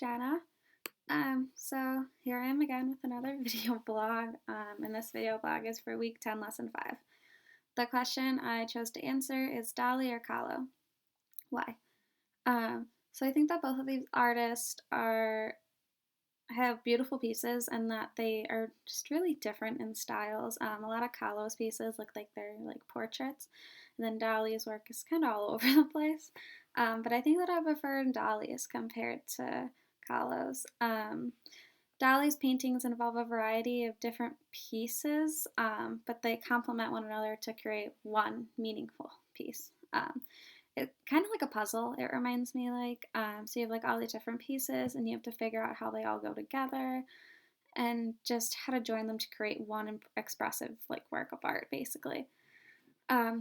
Jenna. So here I am again with another video blog, and this video blog is for week 10, lesson 5. The question I chose to answer is Dali or Kahlo? Why? So I think that both of these artists have beautiful pieces and that they are just really different in styles. A lot of Kahlo's pieces look like they're like portraits, and then Dali's work is kind of all over the place. But I think that I prefer Dali's compared to Kahlo's. Dali's paintings involve a variety of different pieces, but they complement one another to create one meaningful piece. It's kind of like a puzzle, it reminds me like. So you have like all these different pieces and you have to figure out how they all go together and just how to join them to create one expressive like work of art basically.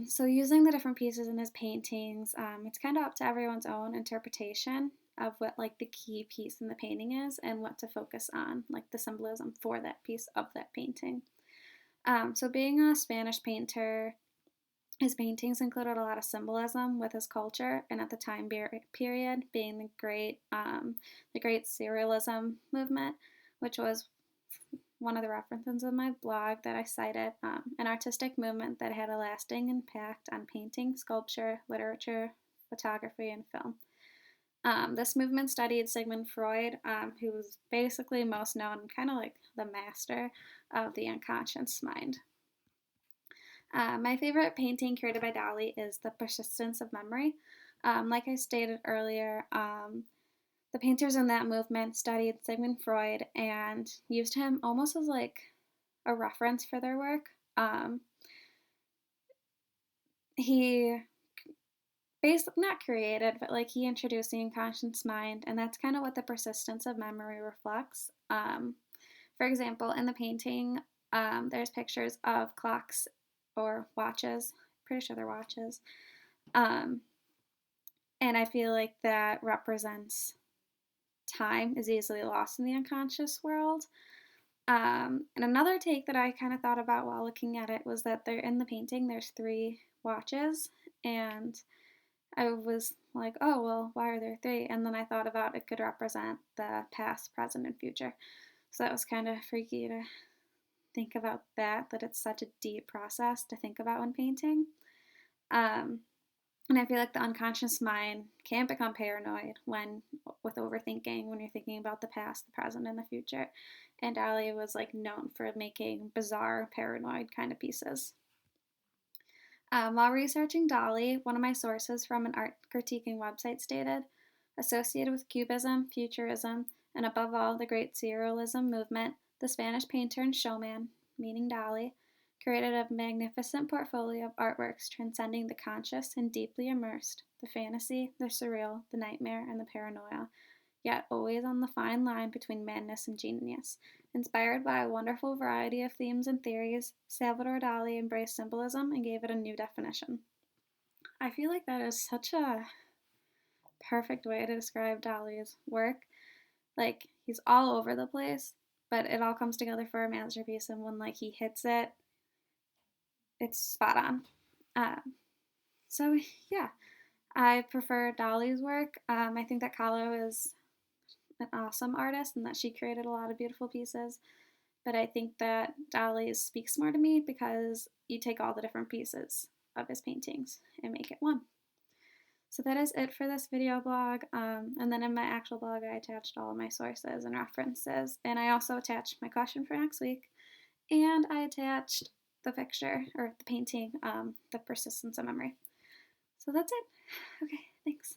So using the different pieces in his paintings, it's kind of up to everyone's own interpretation of what like the key piece in the painting is and what to focus on, like the symbolism for that piece of that painting. So being a Spanish painter, his paintings included a lot of symbolism with his culture, and at the time period being the great Surrealism movement, which was one of the references in my blog that I cited, an artistic movement that had a lasting impact on painting, sculpture, literature, photography, and film. This movement studied Sigmund Freud, who was basically most known, kind of like the master of the unconscious mind. My favorite painting created by Dali is The Persistence of Memory. Like I stated earlier, the painters in that movement studied Sigmund Freud and used him almost as like a reference for their work. He basically not created, but like he introduced the unconscious mind, and that's kind of what the persistence of memory reflects. For example, in the painting, there's pictures of clocks or watches. Pretty sure they're watches. And I feel like that represents time is easily lost in the unconscious world. And another take that I kind of thought about while looking at it was that in the painting there's 3 watches, and I was like, oh, well, why are there 3? And then I thought about it could represent the past, present, and future. So that was kind of freaky to think about that it's such a deep process to think about when painting. And I feel like the unconscious mind can become paranoid with overthinking when you're thinking about the past, the present, and the future. And Ali was like known for making bizarre, paranoid kind of pieces. While researching Dali, one of my sources from an art critiquing website stated, associated with Cubism, Futurism, and above all the great Surrealism movement, the Spanish painter and showman, meaning Dali, created a magnificent portfolio of artworks transcending the conscious and deeply immersed, the fantasy, the surreal, the nightmare, and the paranoia, yet always on the fine line between madness and genius. Inspired by a wonderful variety of themes and theories, Salvador Dali embraced symbolism and gave it a new definition. I feel like that is such a perfect way to describe Dali's work. Like, he's all over the place, but it all comes together for a masterpiece, and when like he hits it, it's spot on. So yeah, I prefer Dali's work. I think that Kahlo is an awesome artist and that she created a lot of beautiful pieces. But I think that Dali's speaks more to me because you take all the different pieces of his paintings and make it one. So that is it for this video blog. And then in my actual blog, I attached all of my sources and references. And I also attached my question for next week. And I attached the picture, or the painting, The Persistence of Memory. So that's it. Okay, thanks.